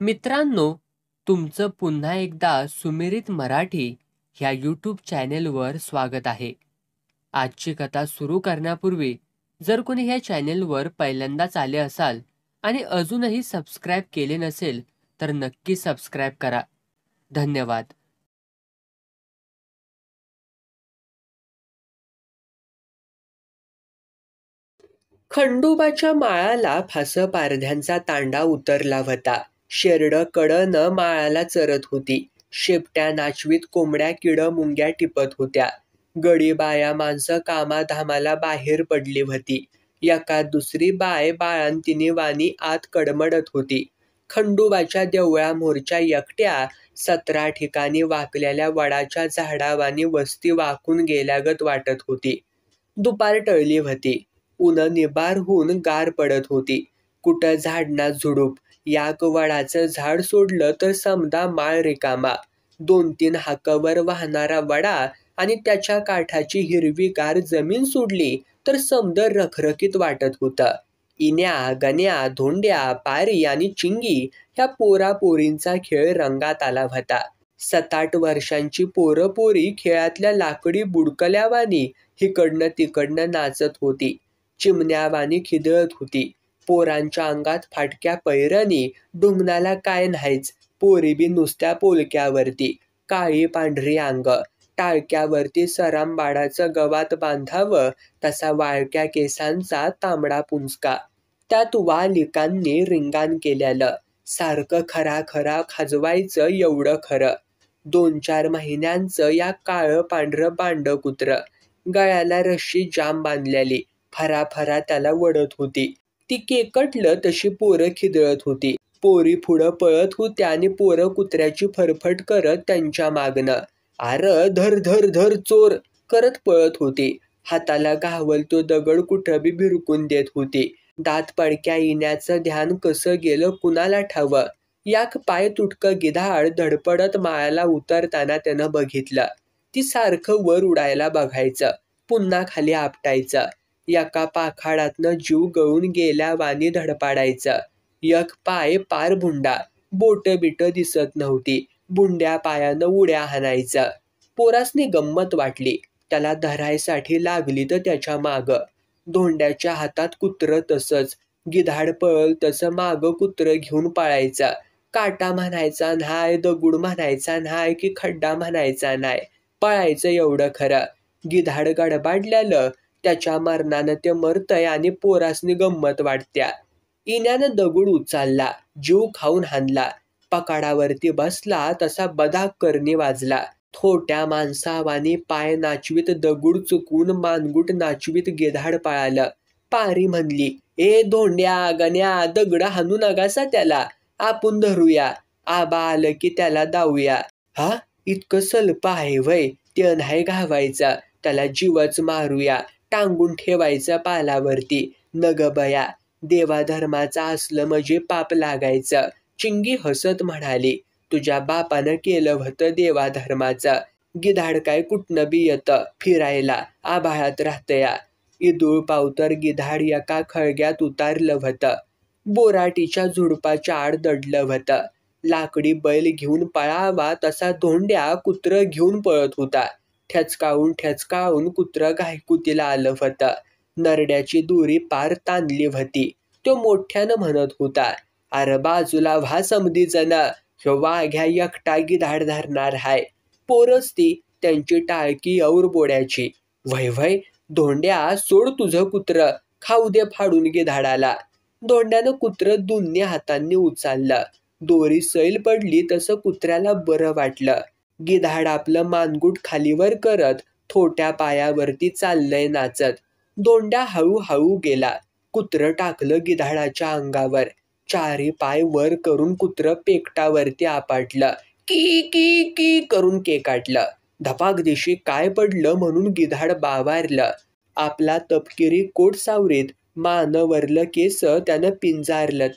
मित्रांनो, तुमचं पुन्हा एकदा सुमिरित मराठी ह्या यूट्यूब चॅनेलवर स्वागत आहे. आजची कथा सुरू करण्यापूर्वी जर कोणी ह्या चॅनेलवर पहिल्यांदाच आले असाल आणि अजूनही सबस्क्राईब केले नसेल तर नक्की सबस्क्राईब करा. धन्यवाद. खंडोबाच्या माळाला फासपारध्यांचा तांडा उतरला होता. शेरडं कडनं माळाला चरत होती. शेपट्या नाचवीत कोंबड्या किडमुंग्या टिपत होत्या. गडी बाया माणसं कामाधामाला बाहेर पडली होती. एका दुसरी बाय बाळंतिनी वाणी आत कडमडत होती. खंडोबाच्या देवळामोरच्या एकट्या 17 ठिकाणी वाकलेल्या वडाच्या झाडावानी वस्ती वाकून गेल्यागत वाटत होती. दुपार टळली होती. ऊन निबार होऊन गार पडत होती. कुठं झाडना झुडूप. याक वडाचं झाड सोडलं तर समदा माळ रिकामा. 2-3 हाकावर वाहणारा वडा आणि त्याच्या काठाची हिरवीगार जमीन सोडली तर समद रखरखीत वाटत होतं. इन्या, गण्या, धोंड्या, पारी आणि चिंगी ह्या पोरापोरींचा खेळ रंगात आला होता. 7-8 वर्षांची पोरपोरी खेळातल्या लाकडी बुडकल्यावानी हिकडनं तिकडनं नाचत होती. चिमण्यावानी खिदळत होती. पोरांच्या अंगात फाटक्या पैरणी, ढुंगणाला काय नाहीच. पोरी बी नुसत्या पोलक्यावरती. काळी पांढरी अंग. टाळक्यावरती सरामबाडाचं गवात बांधावं तसा वाळक्या केसांचा तांबडा पुंजका. त्यात वालिकांनी रिंगाण केलेलं. सारखं खरा खाजवायचं एवढं खरं. 2-4 महिन्यांचं या काळं पांढरं बांड कुत्र. गळ्याला रश्शी जाम बांधलेली. फराफरा त्याला वडत होती. ती केकटलं तशी पोरं खिदळत होती. पोरी पुढं पळत होत्या आणि पोरं कुत्र्याची फरफट करत त्यांच्या मागणं आर धर धर धर चोर करत पळत होती. हाताला घावल तो दगड कुठं बी भिरकून देत होती. दात पडक्या येण्याचं ध्यान कसं गेलं कुणाला ठावं. याक पाय तुटकं गिधाड धडपडत माळाला उतरताना त्यानं बघितलं. ती सारखं वर उडायला बघायचं, पुन्हा खाली आपटायचं. एका पाखाडातनं जीव गळून गेल्या वाणी धडपाडायचं. एक पाय पार भुंडा. बोट बिट दिसत नव्हती. बुंड्या पायानं उड्या हाणायचं. पोरासनी गंमत वाटली. त्याला धरायसाठी लागली तर त्याच्या माग. धोंड्याच्या हातात कुत्र तसंच. गिधाड पळल तसं माग कुत्र घेऊन पळायचं. काटा म्हणायचा नाही, दगुड म्हणायचा नाही की खड्डा म्हणायचा नाही. पळायचं एवढं खरं. गिधाड गडबाडल्यालं. त्याच्या मरणानं ते मरतय आणि पोरासनी गंमत वाटत्या. इन्यानं दगड उचलला. जीव खाऊन हाणला. पकाडावरती बसला तसा बदाक करणी वाजला. थोट्या माणसावानी पाय नाचवीत दगड चुकवून मानगुट नाचवीत गिधाड पळालं. पारी म्हणली, ए धोंड्या, गण्या, दगड हाणू नगासा त्याला. आपण धरूया. आबा आलं की त्याला दाऊया. हा, इतकं सल्प आहे वय. ते नाही घावायचा. त्याला जीवच मारूया. टांगून ठेवायचं पालावरती. नग बया, देवाधर्माचा असलं म्हणजे पाप लागायचं. चिंगी हसत म्हणाली, तुझ्या बापानं केलं होतं देवाधर्माचं. गिधाड काय कुठनं बी येतं फिरायला, आभाळात राहतया. इदूळ पावतर गिधाड एका खळग्यात उतारलं होतं. बोराटीच्या झुडपाच्या आड दडलं होतं. लाकडी बैल घेऊन पळावा तसा धोंड्या कुत्र घेऊन पळत होता. ठेचकावून कुत्र गायकुतीला आलं होतं. नरड्याची दोरी पार ताणली होती. तो मोठ्यानं म्हणत होता, अरे बाजूला व्हा समधी जण, ह्यो वाघ्या एकटा गिधाड धरणार हाय. पोरच ती त्यांची टाळकी और बोड्याची. वय धोंड्या, सोड तुझं कुत्र, खाऊ दे फाडून गिधाडाला. धोंड्यानं कुत्र दोन्ही हातांनी उचललं. दोरी सैल पडली तसं कुत्र्याला बरं वाटलं. गिधाड आपलं मानगुट खालीवर करत थोट्या पायावरती चाललंय नाचत. धोंड्या हळूहळू गेला. कुत्र टाकलं गिधाडाच्या अंगावर. 4 पाय वर करून कुत्र पेकटावरती आपटलं. की की की करून केकाटलं. धपाक दिशी काय पडलं म्हणून गिधाड बावारलं. आपला तपकिरी कोट सावरीत मानवरलं केस त्यानं पिंजारलं.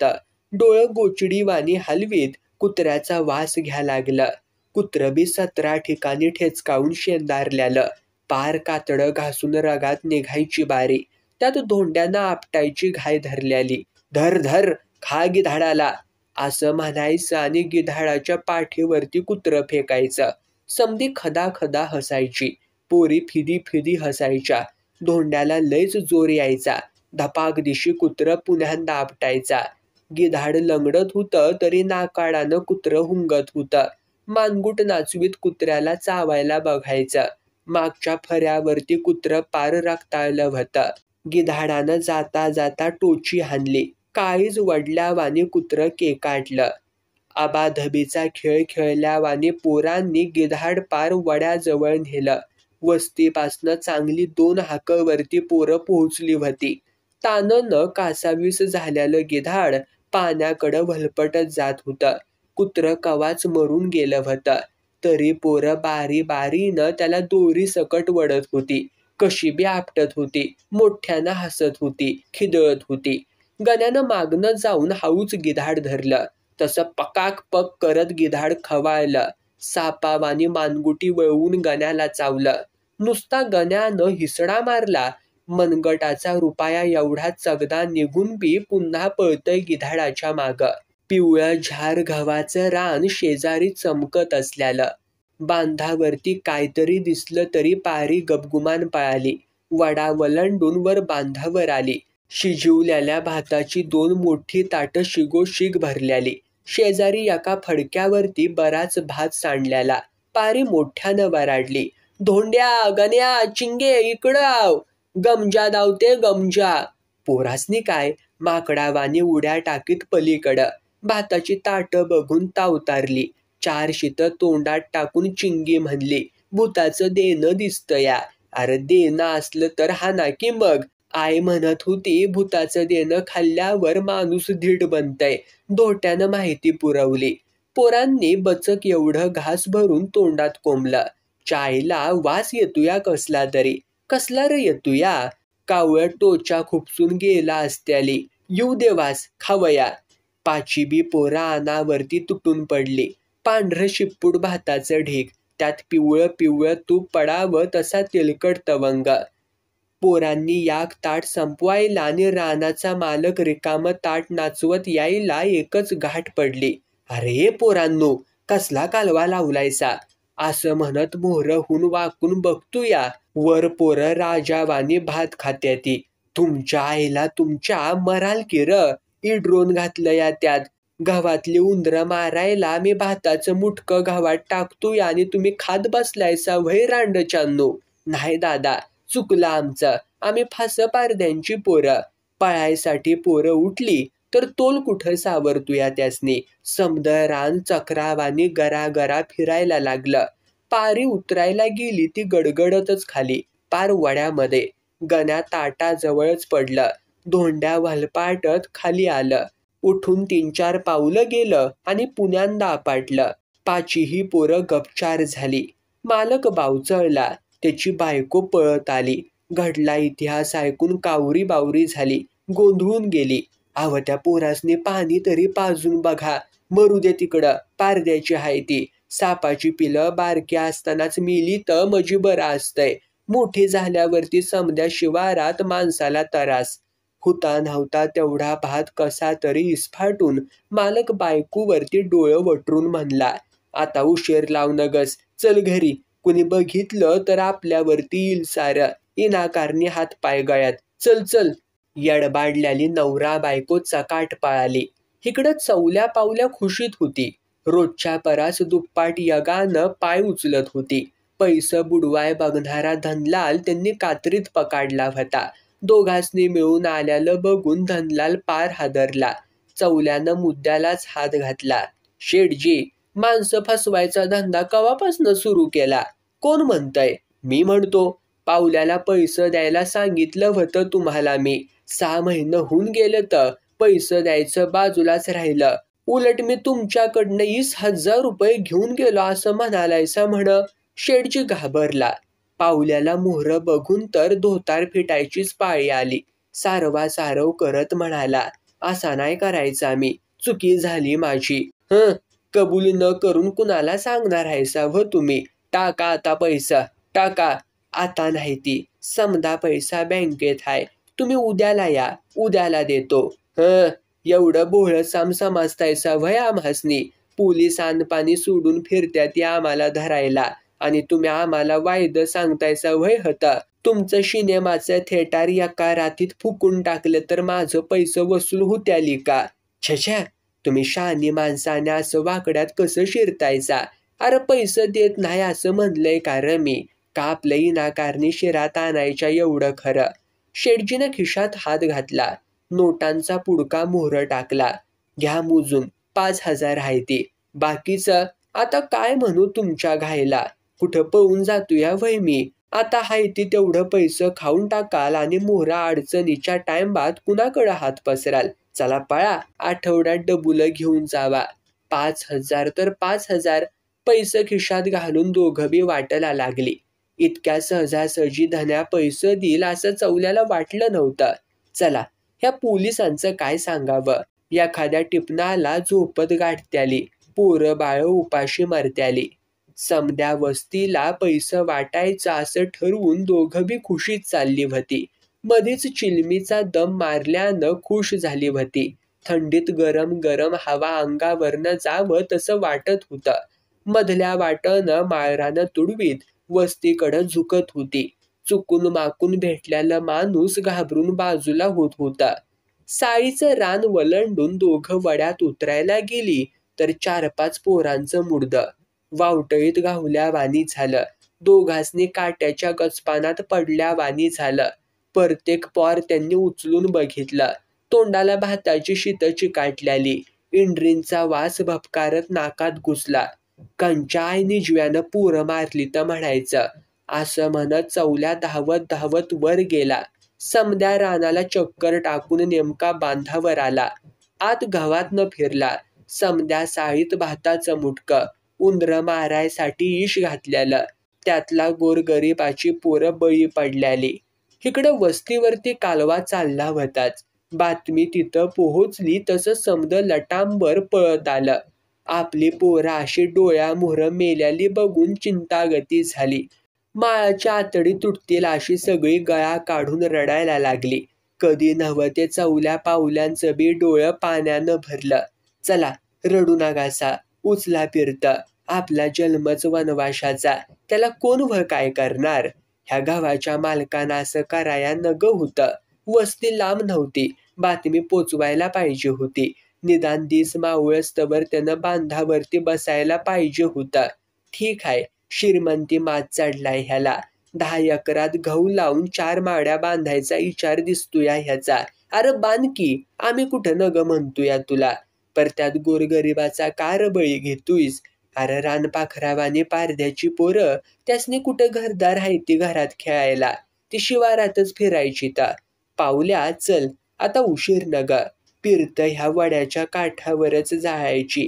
डोळं गोचडीवानी हलवीत कुत्र्याचा वास घ्या लागलं. कुत्र बी 17 ठिकाणी ठेचकावून शेंदारल्यालं. पार कातडं घासून रगात निघायची बारी. त्यात धोंड्यानं आपटायची घाय धरल्याली. धर धर, खा गिधाडाला. असं म्हणायचं आणि गिधाडाच्या पाठीवरती कुत्रं फेकायचं. समधी खदा खदा हसायची. पोरी फिदी फिदी हसायच्या. धोंड्याला लयच जोर यायचा. धपाक दिशी कुत्रं पुन्हा आपटायचा. गिधाड लंगडत होतं तरी नाकाडानं कुत्रं हुंगत होतं. मानगुट नाचवीत कुत्र्याला चावायला बघायचं. मागच्या फऱ्यावरती कुत्रं पार रक्ताळलं होतं. गिधाडानं जाता जाता टोची हाणली. काळीज वडल्यावानी कुत्रं केकाटलं. आबाधबीचा खेळ खेळल्यावानी पोरांनी गिधाड पार वड्याजवळ नेलं. वस्तीपासनं चांगली 2 हाकवरती पोरं पोहोचली होती. तानं न कासावीस झालेलं गिधाड पाण्याकडं भलपटत जात होतं. कुत्रं कवाच मरून गेलं होतं. तरी पोरं बारी बारीनं त्याला दोरी सकट वडत होती. कशी बी आपटत होती. मोठ्यानं हसत होती. खिदळत होती. गण्यानं मागनं जाऊन हाऊच गिधाड धरलं. तसं पकाक पक करत गिधाड खवाळलं. सापावानी मानगुटी वळवून गण्याला चावलं. नुसता गण्यानं हिसडा मारला. मनगटाचा रुपया एवढा चगदा निघून बी पुन्हा पळतय गिधाडाच्या मागं. पिवळं झार गव्हाचं रान शेजारी चमकत असल्यालं. बांधावरती काहीतरी दिसलं तरी पारी गपगुमान पळाली. वडा वलंडून वर बांधावर आली. शिजवलेल्या भाताची 2 मोठी ताटं शिगोशिग भरल्याली. शेजारी एका फडक्यावरती बराच भात सांडल्याला. पारी मोठ्यानं वराडली. धोंड्या, गण्या, चिंगे, इकडं आव. गमजा धावते गमजा. पोरासनी काय, माकडावानी उड्या टाकीत पलीकडं. भाताची ताटं बघून तावतारली. 4 शीतं तोंडात टाकून चिंगी म्हणली, भूताचं देणं दिसतया. अरे देणं असलं तर हाना की मग. आई म्हणत होती भूताचं देणं खाल्ल्यावर माणूस धीट बनतय. धोट्यानं माहिती पुरवली. पोरांनी बचक एवढं घास भरून तोंडात कोंबलं. चायला वास येतोया कसला तरी. कसला रे येतोया? कावळ्या टोचा खुपसून गेला असत्याली. येऊ दे वास, खावया. पाचीबी पोरा अनावरती तुटून पडली. पांढरं शिपूट भाताचं ढीग. त्यात पिवळं पिवळं तूप पडावं तसा तेलकट तवंग. पोरांनी याक ताट संपवायला आणि रानाचा मालक रिकामं ताट नाचवत यायला एकच गाठ पडली. अरे पोरांनो, कसला कालवा लावलायसा? असं म्हणत मोहरहून वाकून बघतोया. वर पोरं राजावानी भात खात्याती. तुमच्या आईला तुमच्या मराल की र. इड्रोन घातलंया त्यात. गव्हातली उंदरं मारायला मी भाताचं मुटकं गव्हात टाकतोय आणि तुम्ही खात बसलायसा व्हय रांडचांनो. नाही दादा, चुकलं आमचं. आम्ही फासं पारद्यांची पोरं. पळायसाठी पोरं उठली तर तोल कुठं सावरतोया त्यासनी. समद रान चक्रावानी गरागरा फिरायला लागलं. पारी उतरायला गेली ती गडगडतच खाली, पार वड्यामध्ये. गण्या ताटाजवळच पडलं. धोंड्या व्हलपाटत खाली आलं. उठून 3-4 पावलं गेलं आणि पुण्यांदा आपटलं. पाचीही पोरं गपचार झाली. मालक बावचळला. त्याची बायको पळत आली. घडला इतिहास ऐकून कावरी बावरी झाली. गोंधळून गेली. अव त्या पोरासनी पाणी तरी पाजून बघा. मरू दे तिकडं, पारद्याची हाय ती. सापाची पिलं बारकी असतानाच मिली तर मजी बरं असतंय. मोठी झाल्यावरती समद्या शिवारात माणसाला तरास. हुता नव्हता तेवढा भात कसा तरी इसफाटून मालक बायकोवरती डोळं वटरून म्हणला, आता उशीर लाव नगस, चल घरी. कुणी बघितलं तर आपल्यावरती येईल सारं. इनाकारणी हातपाय गळ्यात. चल चल. यडबाडल्याली नवरा बायको चकाट पळाली. इकडं चवल्या पावल्या खुशीत होती. रोजच्या परास दुप्पाट यगानं पाय उचलत होती. पैसं बुडवाय बघणारा धनलाल त्यांनी कात्रीत पकडला होता. दोघांनी मिळून आल्यालं बघून धनलाल पार हादरला. चवल्यानं मुद्द्यालाच हात घातला. शेठजी, माणसं फसवायचा धंदा कवापासनं सुरू केला? कोण म्हणतंय? मी म्हणतो. पावल्याला पैसं द्यायला सांगितलं होतं तुम्हाला मी. 6 महिने होऊन गेलं तर पैसं द्यायचं बाजूलाच राहिलं. उलट मी तुमच्याकडनं 20,000 रुपये घेऊन गेलो असं म्हणालायसा म्हण. शेठजी घाबरला. पावल्याला मोहर बघून तर धोतार फिटायचीच पाळी आली. सारवा सारव करत म्हणाला, असा नाही करायचा मी. चुकी झाली माझी. कबूल न करून कुणाला सांगणार आहेसा व तुम्ही? टाका आता पैसा, टाका. आता नाही ती. समदा पैसा बँकेत आहे. तुम्ही उद्याला या, उद्याला देतो. एवढं भोळं साम समजतायसा व्हय आम्हासनी? पोलीस पाणी सोडून फिरत्यात आम्हाला धरायला आणि तुम्ही आम्हाला वायदं सांगतायसा व्हय होता? तुमचं सिनेमाचं थिएटर एका रात्रीत फुकून टाकलं तर माझं पैसे वसूल होत्याली का? छछ्या, तुम्ही शहाणी माणसाने असं वाकड्यात कसं शिरतायसा? अरे पैसे देत नाही असं म्हणलंय का र मी? का आपलं इनाकारणी शिरात आणायच्या एवढं खरं? शेटजीनं खिशात हात घातला, नोटांचा पुडका मोहर टाकला. घ्या मोजून, 5,000 आहे ती. बाकीचं आता काय म्हणू तुमच्या घायला? कुठं पळून जातोया व्हय मी? आता हाय ती तेवढं पैसे खाऊन टाकाल आणि मोहरा अडचणीच्या टाइमात कुणाकडे हात पसराल? चला पळा, आठवड्यात डबुलं घेऊन जावा. 5,000 तर 5,000. पैसे खिशात घालून दोघं बी वाटायला लागली. इतक्या सहजासहजी धन्या पैसे देईल असं चौल्याला वाटलं नव्हतं. चला, ह्या पोलिसांचं काय सांगावं? एखाद्या टिपणाला झोपत गाठत्याली, पोरं बाळ उपाशी मरत्याली. समद्या वस्तीला पैसे वाटायचं असं ठरवून दोघं बी खुशीत चालली होती. मधीच चिलमीचा दम मारल्यानं खुश झाली होती. थंडीत गरम गरम हवा अंगावरनं जावं तसं वाटत होतं. मधल्या वाटनं माळरानं तुडवीत वस्तीकडं झुकत होती. चुकून माकून भेटलेला माणूस घाबरून बाजूला होत होता. साळीचं रान वलंडून दोघं वड्यात उतरायला गेली तर 4-5 पोरांचं मुडदं वावटळीत गावल्यावानी झालं. दोघांसनी काट्याच्या गचपानात पडल्यावानी झालं. प्रत्येक पोर त्यांनी उचलून बघितलं. तोंडाला भाताची शीतं चिकाटल्याली. इंड्रींचा वास भपकारत नाकात घुसला. कंच्या आई निजव्यानं पोरं मारली तर म्हणायचं, असं म्हणत चौल्या धावत धावत वर गेला. समद्या रानाला चक्कर टाकून नेमका बांधावर आला. आत गावात फिरला. समद्या साळीत भाताचं मुटकं, उंदरं मारायसाठी इश घातलेलं, त्यातला गोरगरिबाची पोरं बळी पडल्याली. इकडं वस्तीवरती कालवा चालला होताच. बातमी तिथं पोहोचली तसं समद लटांबर पळत आलं. आपली पोरं अशी डोळ्यामोहर मेल्याली बघून चिंतागती झाली. माळाच्या आतडी तुटतील अशी सगळी गळा काढून रडायला लागली. कधी नव्ह ते चौल्या पावल्यांचं बी डोळं पाण्यानं भरलं. चला, रडू नगासा, उचला फिरत. आपला जन्मच वनवाशाचा, त्याला कोण काय करणार? ह्या गावाच्या मालकानं असं कराया नग होतं. वस्ती लांब नव्हती, बातमी पोचवायला पाहिजे होती. निदान दिस मावळस्तवर त्यानं बांधावरती बसायला पाहिजे होतं. ठीक आहे, श्रीमंती मात चढलाय ह्याला. 10 एकरात गहू लावून 4 माड्या बांधायचा विचार दिसतोया ह्याचा. अरे बांध की, आम्ही कुठं नग म्हणतोया तुला. पर त्यात गोरगरिबाचा कार बळी घेतोयस? अरे रानपाखरावाने पारद्याची पोरं, त्यासनी कुठं घरदार आहे ती घरात खेळायला? ती शिवारातच फिरायची ता. पावल्या चल, आता उशीर नग. पिरत ह्या वड्याच्या काठावरच जायची.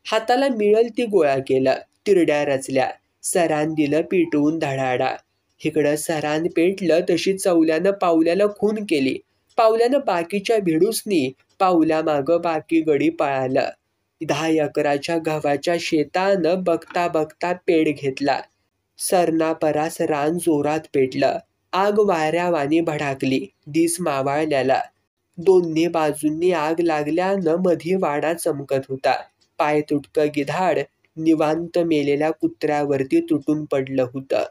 हाताला मिळल ती गोळा केलं. तिरड्या रचल्या. सरान दिलं पिटवून धडाडा. इकडं सरान पेटलं तशी चौल्यानं पावल्याला खून केली. पावल्यानं बाकीच्या भिडूसनी पावल्या मागं बाकी गडी पळालं. 10 एकराच्या गव्हाच्या शेतानं बघता बघता पेड घेतला. सरनापरास रान जोरात पेटलं. आग वाऱ्यावानी भडाकली. दिस मावाळल्याला. दोन्ही बाजूंनी आग लागल्यानं मधी वाडा चमकत होता. पाय तुटकं गिधाड निवांत मेलेल्या कुत्र्यावरती तुटून पडलं होतं.